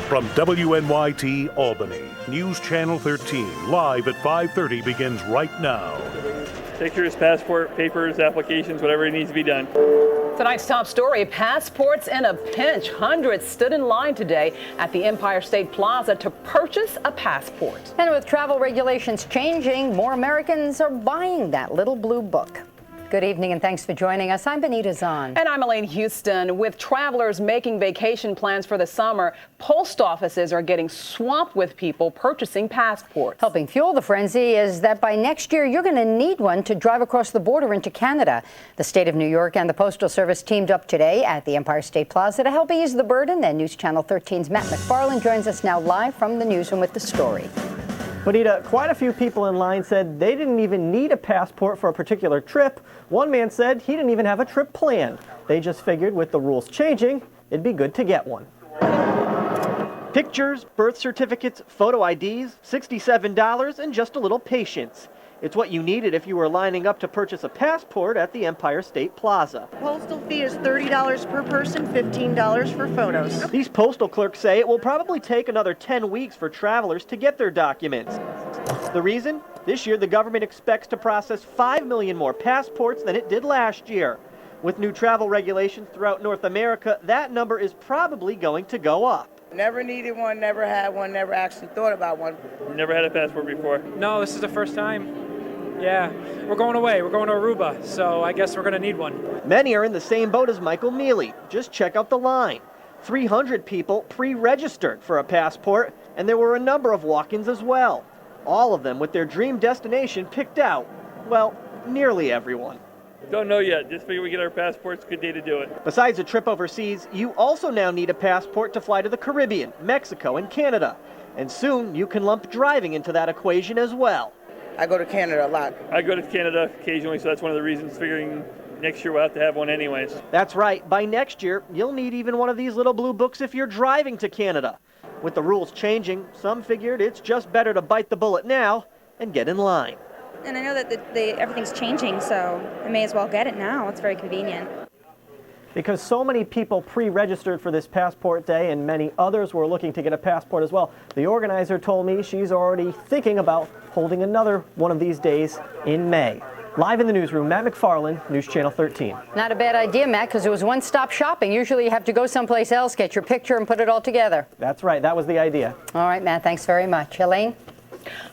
From WNYT Albany, News Channel 13, live at 5:30 begins right now. Pictures, passport, papers, applications, whatever needs to be done. Tonight's top story, passports in a pinch. Hundreds stood in line today at the Empire State Plaza to purchase a passport. And with travel regulations changing, more Americans are buying that little blue book. Good evening and thanks for joining us. I'm Benita Zahn. And I'm Elaine Houston. With travelers making vacation plans for the summer, post offices are getting swamped with people purchasing passports. Helping fuel the frenzy is that by next year, you're going to need one to drive across the border into Canada. The state of New York and the Postal Service teamed up today at the Empire State Plaza to help ease the burden. And News Channel 13's Matt McFarland joins us now live from the newsroom with the story. Bonita, quite a few people in line said they didn't even need a passport for a particular trip. One man said he didn't even have a trip planned. They just figured with the rules changing, it'd be good to get one. Pictures, birth certificates, photo IDs, $67 and just a little patience. It's what you needed if you were lining up to purchase a passport at the Empire State Plaza. Postal fee is $30 per person, $15 for photos. These postal clerks say it will probably take another 10 weeks for travelers to get their documents. The reason? This year the government expects to process 5 million more passports than it did last year. With new travel regulations throughout North America, that number is probably going to go up. Never needed one, never had one, never actually thought about one. Never had a passport before. No, this is the first time. Yeah, we're going away. We're going to Aruba, so I guess we're going to need one. Many are in the same boat as Michael Mealy. Just check out the line. 300 people pre-registered for a passport, and there were a number of walk-ins as well. All of them with their dream destination picked out. Well, nearly everyone. Don't know yet. Just figure we get our passports. Good day to do it. Besides a trip overseas, you also now need a passport to fly to the Caribbean, Mexico, and Canada. And soon you can lump driving into that equation as well. I go to Canada a lot. I go to Canada occasionally, so that's one of the reasons figuring next year we'll have to have one anyways. That's right. By next year, you'll need even one of these little blue books if you're driving to Canada. With the rules changing, some figured it's just better to bite the bullet now and get in line. And I know that everything's changing, so I may as well get it now. It's very convenient. Because so many people pre-registered for this passport day and many others were looking to get a passport as well, the organizer told me she's already thinking about holding another one of these days in May. Live in the newsroom, Matt McFarland, News Channel 13. Not a bad idea, Matt, because it was one-stop shopping. Usually you have to go someplace else, get your picture, and put it all together. That's right. That was the idea. All right, Matt, thanks very much. Elaine?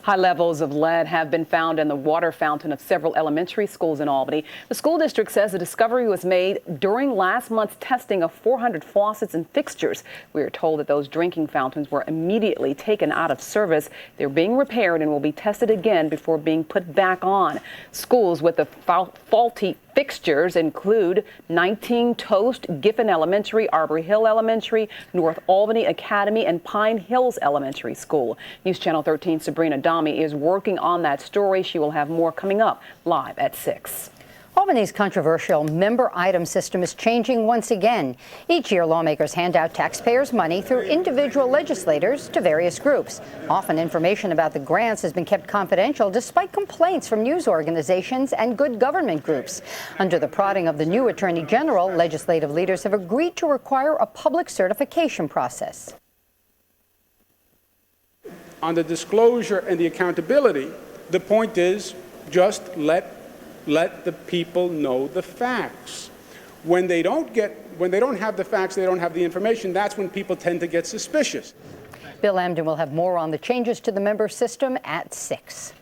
High levels of lead have been found in the water fountain of several elementary schools in Albany. The school district says the discovery was made during last month's testing of 400 faucets and fixtures. We are told that those drinking fountains were immediately taken out of service. They're being repaired and will be tested again before being put back on. Schools with the faulty fixtures include 19 Toast, Giffen Elementary, Arbor Hill Elementary, North Albany Academy, and Pine Hills Elementary School. News Channel 13's Sabrina Dami is working on that story. She will have more coming up live at 6. Albany's controversial member item system is changing once again. Each year, lawmakers hand out taxpayers' money through individual legislators to various groups. Often information about the grants has been kept confidential despite complaints from news organizations and good government groups. Under the prodding of the new Attorney General, legislative leaders have agreed to require a public certification process. On the disclosure and the accountability, the point is just let the people know the facts. When they don't have the facts, they don't have the information, that's when people tend to get suspicious. Bill Amden will have more on the changes to the member system at 6.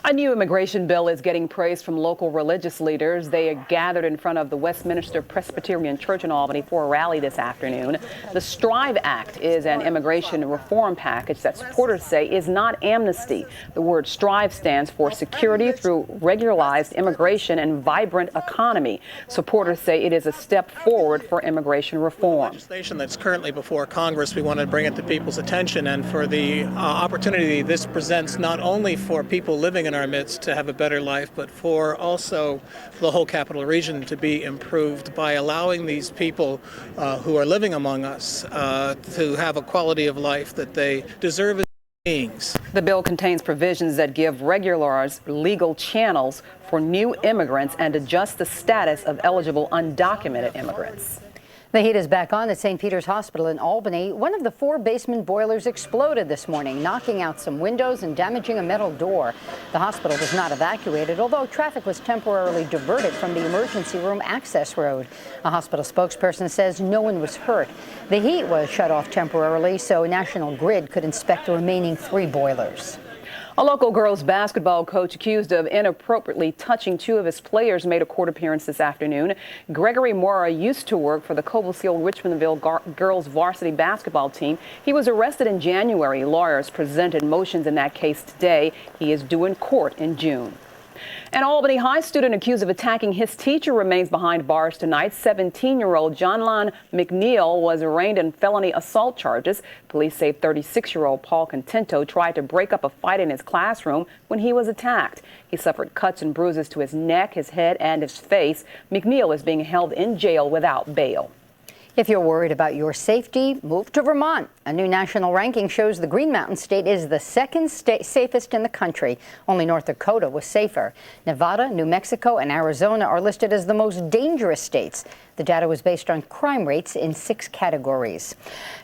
A new immigration bill is getting praise from local religious leaders. They are gathered in front of the Westminster Presbyterian Church in Albany for a rally this afternoon. The STRIVE Act is an immigration reform package that supporters say is not amnesty. The word STRIVE stands for Security Through Regularized Immigration and Vibrant Economy. Supporters say it is a step forward for immigration reform. Legislation that's currently before Congress, we want to bring it to people's attention, and for the opportunity this presents not only for people living in our midst to have a better life, but for also the whole capital region to be improved by allowing these people who are living among us to have a quality of life that they deserve as beings. The bill contains provisions that give regulars legal channels for new immigrants and adjust the status of eligible undocumented immigrants. The heat is back on at St. Peter's Hospital in Albany. One of the 4 basement boilers exploded this morning, knocking out some windows and damaging a metal door. The hospital was not evacuated, although traffic was temporarily diverted from the emergency room access road. A hospital spokesperson says no one was hurt. The heat was shut off temporarily so National Grid could inspect the remaining 3 boilers. A local girls basketball coach accused of inappropriately touching 2 of his players made a court appearance this afternoon. Gregory Mora used to work for the Coblefield-Richmondville girls varsity basketball team. He was arrested in January. Lawyers presented motions in that case today. He is due in court in June. An Albany High student accused of attacking his teacher remains behind bars tonight. 17-year-old Johnlon McNeil was arraigned in felony assault charges. Police say 36-year-old Paul Contento tried to break up a fight in his classroom when he was attacked. He suffered cuts and bruises to his neck, his head, and his face. McNeil is being held in jail without bail. If you're worried about your safety, move to Vermont. A new national ranking shows the Green Mountain State is the 2nd safest in the country. Only North Dakota was safer. Nevada, New Mexico, and Arizona are listed as the most dangerous states. The data was based on crime rates in 6 categories.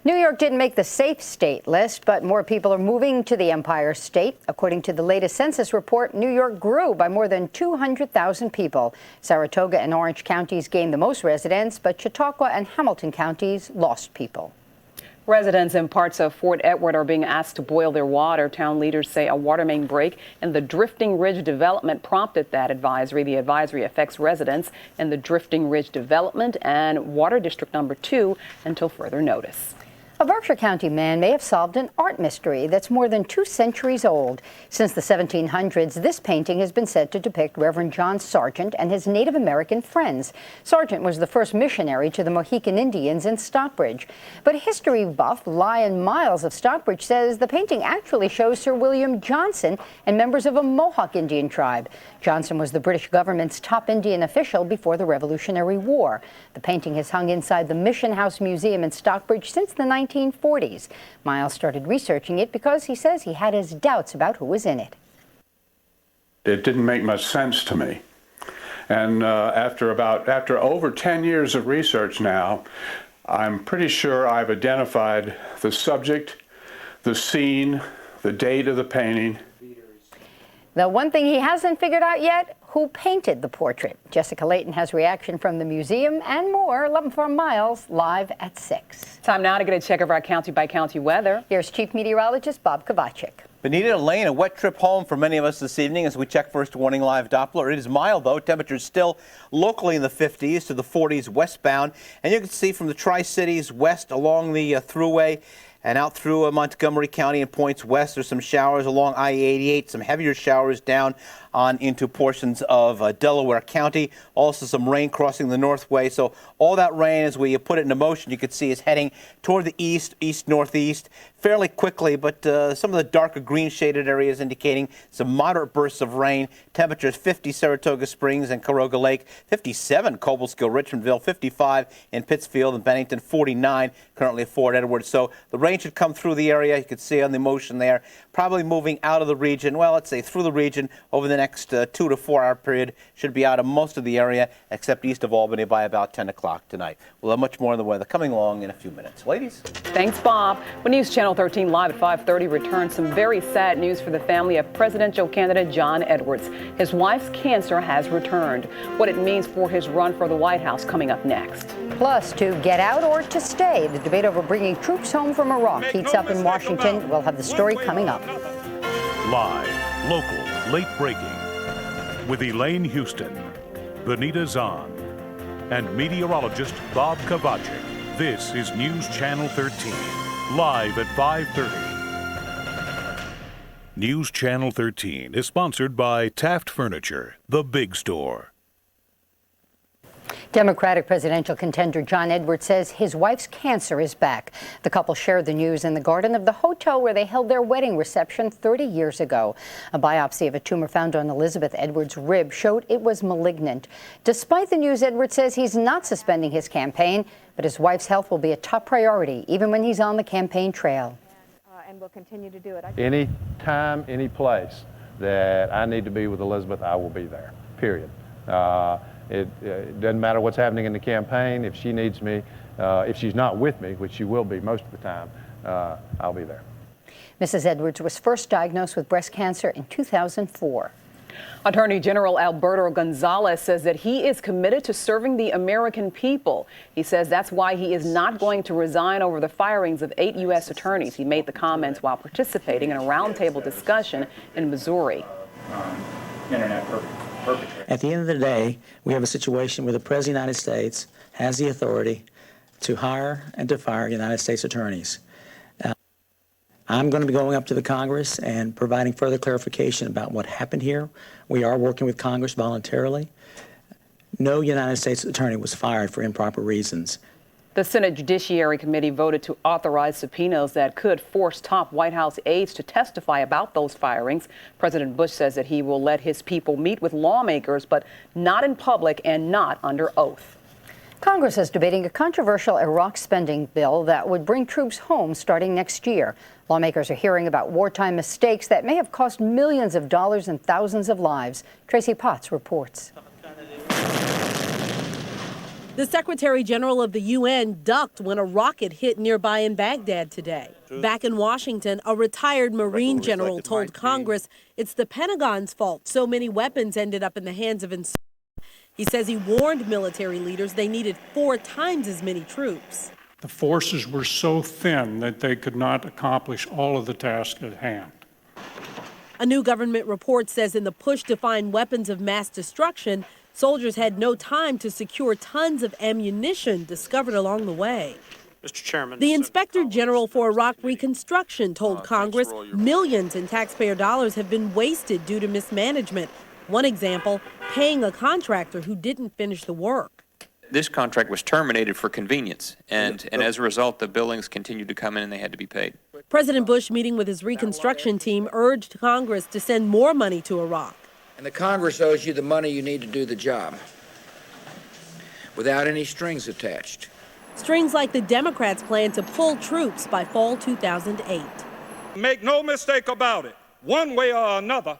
New York didn't make the safe state list, but more people are moving to the Empire State. According to the latest census report, New York grew by more than 200,000 people. Saratoga and Orange counties gained the most residents, but Chautauqua and Hamilton counties lost people. Residents in parts of Fort Edward are being asked to boil their water. Town leaders say a water main break in the Drifting Ridge development prompted that advisory. The advisory affects residents in the Drifting Ridge development and Water District Number 2 until further notice. A Berkshire County man may have solved an art mystery that's more than 2 centuries old. Since the 1700s, this painting has been said to depict Reverend John Sargent and his Native American friends. Sargent was the first missionary to the Mohican Indians in Stockbridge. But history buff Lion Miles of Stockbridge says the painting actually shows Sir William Johnson and members of a Mohawk Indian tribe. Johnson was the British government's top Indian official before the Revolutionary War. The painting has hung inside the Mission House Museum in Stockbridge since the 1940s. Miles started researching it because he says he had his doubts about who was in it. It didn't make much sense to me. And after over 10 years of research now, I'm pretty sure I've identified the subject, the scene, the date of the painting. The one thing he hasn't figured out yet, who painted the portrait. Jessica Layton has reaction from the museum and more. 11 from Miles, live at 6. Time now to get a check of our county-by-county weather. Here's Chief Meteorologist Bob Kovachick. Benita, Elaine, a wet trip home for many of us this evening as we check First Warning Live Doppler. It is mild, though. Temperatures still locally in the 50s to the 40s westbound. And you can see from the Tri-Cities west along the thruway and out through Montgomery County and points west, there's some showers along I-88, some heavier showers down on into portions of Delaware County. Also some rain crossing the northway. So all that rain, as we put it into motion, you can see is heading toward the east, east-northeast fairly quickly, but some of the darker green shaded areas indicating some moderate bursts of rain. Temperatures 50 Saratoga Springs and Caroga Lake, 57 Cobleskill-Richmondville, 55 in Pittsfield and Bennington, 49 currently at Fort Edward. So the rain should come through the area. You can see on the motion there, probably moving out of the region. Well, let's say through the region over the next 2 to 4 hour period. Should be out of most of the area except east of Albany by about 10 o'clock tonight. We'll have much more on the weather coming along in a few minutes. Ladies. Thanks, Bob. When News Channel 13 live at 5:30 returns some very sad news for the family of presidential candidate John Edwards. His wife's cancer has returned. What it means for his run for the White House coming up next. Plus, to get out or to stay, the debate over bringing troops home from Iraq heats up in Washington. We'll have the story coming up. Live, local, late breaking with Elaine Houston, Benita Zahn, and meteorologist Bob Kovachick. This is News Channel 13, live at 5:30. News Channel 13 is sponsored by Taft Furniture, the big store. Democratic presidential contender John Edwards says his wife's cancer is back. The couple shared the news in the garden of the hotel where they held their wedding reception 30 years ago. A biopsy of a tumor found on Elizabeth Edwards' rib showed it was malignant. Despite the news, Edwards says he's not suspending his campaign, but his wife's health will be a top priority even when he's on the campaign trail. and will continue to do it. Any time, any place that I need to be with Elizabeth, I will be there, period. It doesn't matter what's happening in the campaign. If she needs me, if she's not with me, which she will be most of the time, I'll be there. Mrs. Edwards was first diagnosed with breast cancer in 2004. Attorney General Alberto Gonzales says that he is committed to serving the American people. He says that's why he is not going to resign over the firings of 8 U.S. attorneys. He made the comments while participating in a roundtable discussion in Missouri. At the end of the day, we have a situation where the President of the United States has the authority to hire and to fire United States attorneys. I'm going to be going up to the Congress and providing further clarification about what happened here. We are working with Congress voluntarily. No United States attorney was fired for improper reasons. The Senate Judiciary Committee voted to authorize subpoenas that could force top White House aides to testify about those firings. President Bush says that he will let his people meet with lawmakers, but not in public and not under oath. Congress is debating a controversial Iraq spending bill that would bring troops home starting next year. Lawmakers are hearing about wartime mistakes that may have cost millions of dollars and thousands of lives. Tracie Potts reports. The Secretary General of the UN ducked when a rocket hit nearby in Baghdad today. Back in Washington, a retired Marine general told Congress it's the Pentagon's fault so many weapons ended up in the hands of insurgents. He says he warned military leaders they needed 4 times as many troops. The forces were so thin that they could not accomplish all of the tasks at hand. A new government report says in the push to find weapons of mass destruction, soldiers had no time to secure tons of ammunition discovered along the way. Mr. Chairman. The Inspector General for Iraq Reconstruction told Congress millions in taxpayer dollars have been wasted due to mismanagement. One example, paying a contractor who didn't finish the work. This contract was terminated for convenience, and as a result, the billings continued to come in and they had to be paid. President Bush, meeting with his reconstruction team, urged Congress to send more money to Iraq. And the Congress owes you the money you need to do the job, without any strings attached. Strings like the Democrats' plan to pull troops by fall 2008. Make no mistake about it, one way or another,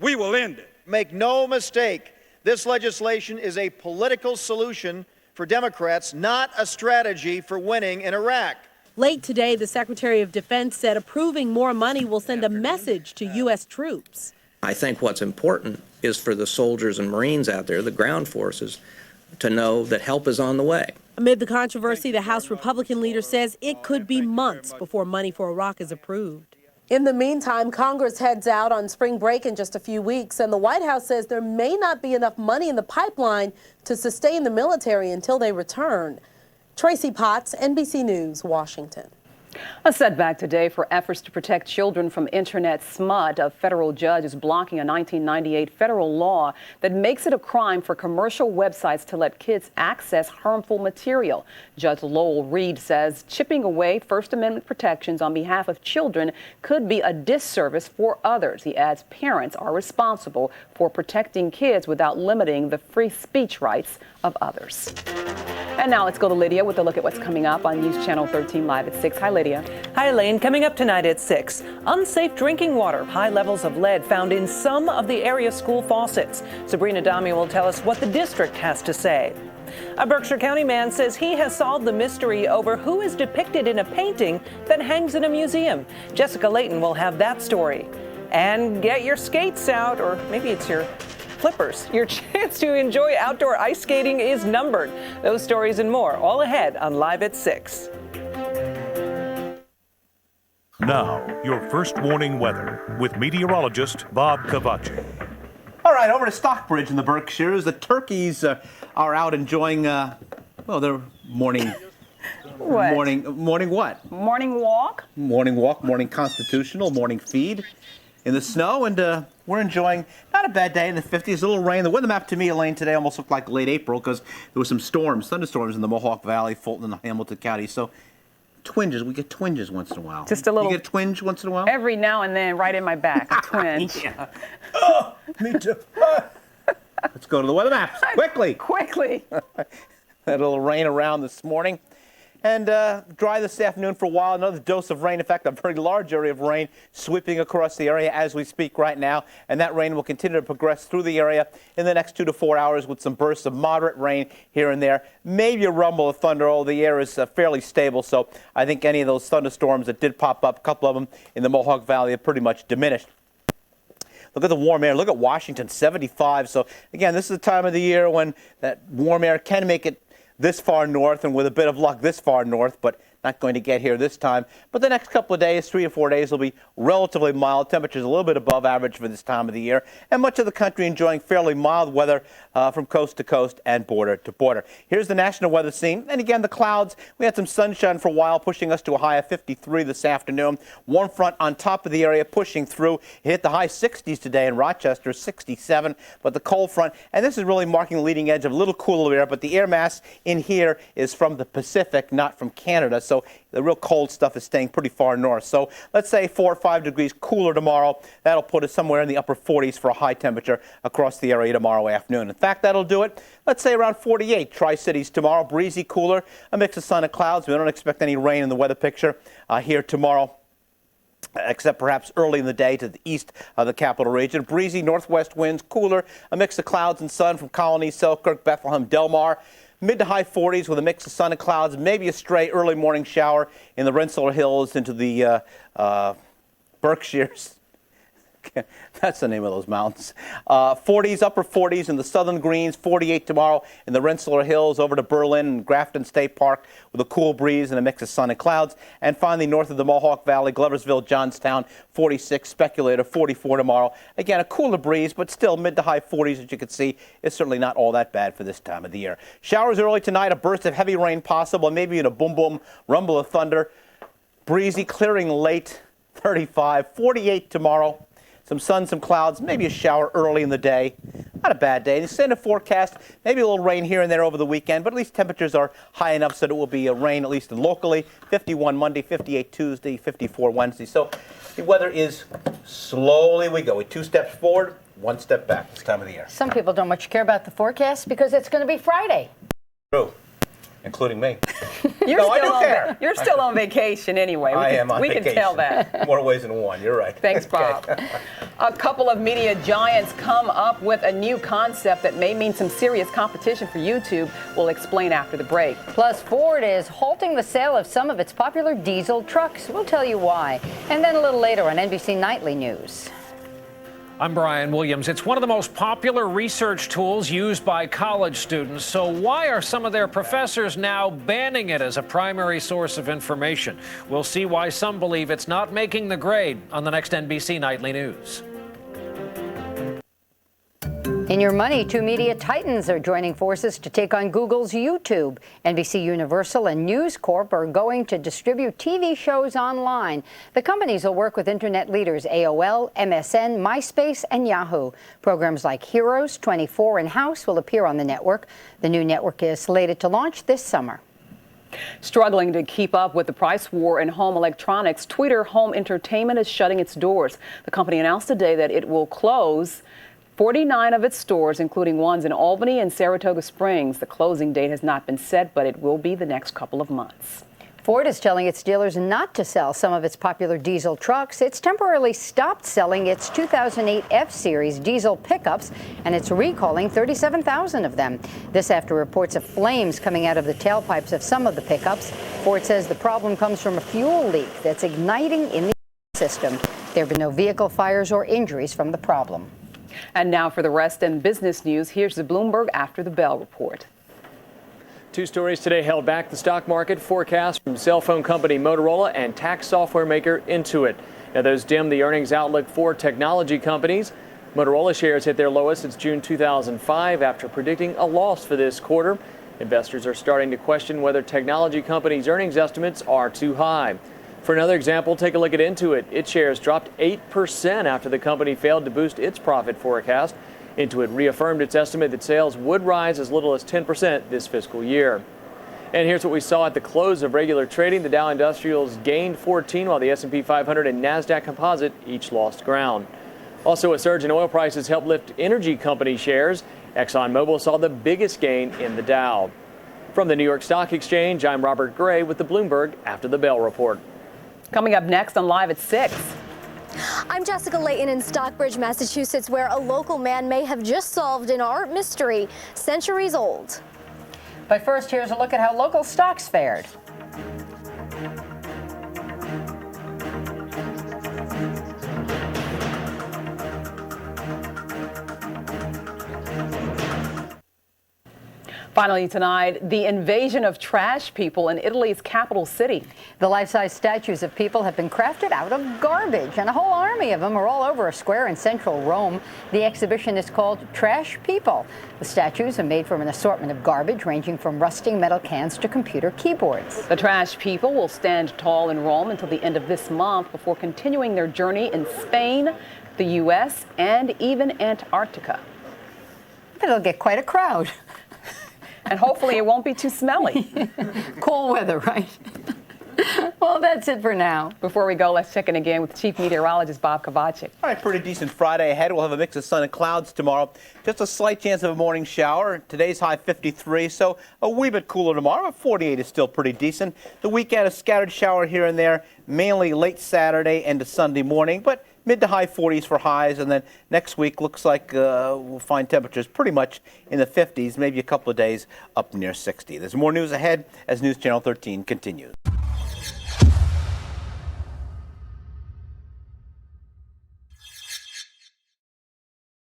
we will end it. Make no mistake, this legislation is a political solution for Democrats, not a strategy for winning in Iraq. Late today, the Secretary of Defense said approving more money will send a message to U.S. troops. I think what's important is for the soldiers and Marines out there, the ground forces, to know that help is on the way. Amid the controversy, the House Republican leader says it could be months before money for Iraq is approved. In the meantime, Congress heads out on spring break in just a few weeks, and the White House says there may not be enough money in the pipeline to sustain the military until they return. Tracie Potts, NBC News, Washington. A setback today for efforts to protect children from internet smut. A federal judge is blocking a 1998 federal law that makes it a crime for commercial websites to let kids access harmful material. Judge Lowell Reed says chipping away First Amendment protections on behalf of children could be a disservice for others. He adds parents are responsible for protecting kids without limiting the free speech rights of others. And now let's go to Lydia with a look at what's coming up on News Channel 13 Live at 6. Hi, Lydia. Hi, Elaine. Coming up tonight at 6, unsafe drinking water, high levels of lead found in some of the area school faucets. Sabrina Dami will tell us what the district has to say. A Berkshire County man says he has solved the mystery over who is depicted in a painting that hangs in a museum. Jessica Layton will have that story. And get your skates out, or maybe it's your flippers. Your chance to enjoy outdoor ice skating is numbered. Those stories and more all ahead on Live at 6. Now, your first warning weather with meteorologist Bob Kovachick. All right, over to Stockbridge in the Berkshires. The turkeys are out enjoying, their morning. What? Morning what? Morning walk? Morning walk, morning constitutional, morning feed in the snow, and we're enjoying not a bad day in the 50s, a little rain. The weather map to me, Elaine, today almost looked like late April because there was some thunderstorms in the Mohawk Valley, Fulton, and Hamilton County. So twinges, we get twinges once in a while. Just a little. You get a twinge once in a while? Every now and then, right in my back, a twinge. Yeah. Oh, me too. Let's go to the weather maps quickly. Quickly. Had a little rain around this morning. and dry this afternoon for a while. Another dose of rain. In fact, a very large area of rain sweeping across the area as we speak right now. And that rain will continue to progress through the area in the next 2 to 4 hours with some bursts of moderate rain here and there. Maybe a rumble of thunder. Oh, the air is fairly stable, so I think any of those thunderstorms that did pop up, a couple of them in the Mohawk Valley, have pretty much diminished. Look at the warm air. Look at Washington, 75. So, again, this is the time of the year when that warm air can make it this far north, and with a bit of luck this far north, but not going to get here this time. But the next couple of days, 3 or 4 days, will be relatively mild. Temperatures a little bit above average for this time of the year, and much of the country enjoying fairly mild weather from coast to coast and border to border. Here's the national weather scene. And again, the clouds. We had some sunshine for a while, pushing us to a high of 53 this afternoon. Warm front on top of the area pushing through. It hit the high 60s today in Rochester, 67. But the cold front, and this is really marking the leading edge of a little cooler air, but the air mass in here is from the Pacific, not from Canada. So the real cold stuff is staying pretty far north. So let's say 4 or 5 degrees cooler tomorrow. That'll put us somewhere in the upper 40s for a high temperature across the area tomorrow afternoon. In fact, that'll do it. Let's say around 48 Tri-Cities tomorrow. Breezy, cooler, a mix of sun and clouds. We don't expect any rain in the weather picture here tomorrow, except perhaps early in the day to the east of the capital region. Breezy northwest winds, cooler, a mix of clouds and sun from Colony, Selkirk, Bethlehem, Delmar. Mid to high 40s with a mix of sun and clouds, maybe a stray early morning shower in the Rensselaer Hills into the Berkshires. That's the name of those mountains. 40s, upper 40s in the southern Greens, 48 tomorrow in the Rensselaer Hills over to Berlin and Grafton State Park with a cool breeze and a mix of sun and clouds. And finally, north of the Mohawk Valley, Gloversville, Johnstown, 46, Speculator, 44 tomorrow. Again, a cooler breeze, but still mid to high 40s, as you can see. It's certainly not all that bad for this time of the year. Showers early tonight, a burst of heavy rain possible, maybe in a boom, boom, rumble of thunder. Breezy, clearing late, 35, 48 tomorrow. Some sun, some clouds, maybe a shower early in the day. Not a bad day. The extended forecast, maybe a little rain here and there over the weekend, but at least temperatures are high enough so that it will be a rain, at least locally. 51 Monday, 58 Tuesday, 54 Wednesday. So the weather is slowly we go. 2 steps forward, 1 step back this time of the year. Some people don't much care about the forecast because it's going to be Friday. True. Including me. I do care. You're still on vacation anyway. I am on vacation. We can tell that. More ways than one. You're right. Thanks, Bob. A couple of media giants come up with a new concept that may mean some serious competition for YouTube. We'll explain after the break. Plus, Ford is halting the sale of some of its popular diesel trucks. We'll tell you why. And then a little later on NBC Nightly News. I'm Brian Williams. It's one of the most popular research tools used by college students. So why are some of their professors now banning it as a primary source of information? We'll see why some believe it's not making the grade on the next NBC Nightly News. In your money, 2 media titans are joining forces to take on Google's YouTube. NBC Universal and News Corp are going to distribute TV shows online. The companies will work with internet leaders AOL, MSN, MySpace, and Yahoo. Programs like Heroes, 24, and House will appear on the network. The new network is slated to launch this summer. Struggling to keep up with the price war in home electronics, Tweeter Home Entertainment is shutting its doors. The company announced today that it will close 49 of its stores, including ones in Albany and Saratoga Springs. The closing date has not been set, but it will be the next couple of months. Ford is telling its dealers not to sell some of its popular diesel trucks. It's temporarily stopped selling its 2008 F-Series diesel pickups, and it's recalling 37,000 of them. This after reports of flames coming out of the tailpipes of some of the pickups. Ford says the problem comes from a fuel leak that's igniting in the system. There have been no vehicle fires or injuries from the problem. And now for the rest and business news, here's the Bloomberg After the Bell report. 2 stories today held back the stock market. Forecast from cell phone company Motorola and tax software maker Intuit. Now those dim the earnings outlook for technology companies. Motorola shares hit their lowest since June 2005 after predicting a loss for this quarter. Investors are starting to question whether technology companies' earnings estimates are too high. For another example, take a look at Intuit. Its shares dropped 8% after the company failed to boost its profit forecast. Intuit reaffirmed its estimate that sales would rise as little as 10% this fiscal year. And here's what we saw at the close of regular trading. The Dow Industrials gained 14, while the S&P 500 and NASDAQ Composite each lost ground. Also, a surge in oil prices helped lift energy company shares. ExxonMobil saw the biggest gain in the Dow. From the New York Stock Exchange, I'm Robert Gray with the Bloomberg After the Bell report. Coming up next on Live at 6. I'm Jessica Layton in Stockbridge, Massachusetts, where a local man may have just solved an art mystery centuries old. But first, here's a look at how local stocks fared. Finally tonight, the invasion of trash people in Italy's capital city. The life-size statues of people have been crafted out of garbage, and a whole army of them are all over a square in central Rome. The exhibition is called Trash People. The statues are made from an assortment of garbage ranging from rusting metal cans to computer keyboards. The trash people will stand tall in Rome until the end of this month before continuing their journey in Spain, the U.S., and even Antarctica. But it'll get quite a crowd. And hopefully it won't be too smelly. Cool weather, right? Well, that's it for now. Before we go, let's check in again with Chief Meteorologist Bob Kovachick. All right, pretty decent Friday ahead. We'll have a mix of sun and clouds tomorrow. Just a slight chance of a morning shower. Today's high 53, so a wee bit cooler tomorrow, but 48 is still pretty decent. The weekend, a scattered shower here and there, mainly late Saturday and to Sunday morning, but mid to high 40s for highs, and then next week looks like we'll find temperatures pretty much in the 50s, maybe a couple of days up near 60. There's more news ahead as News Channel 13 continues.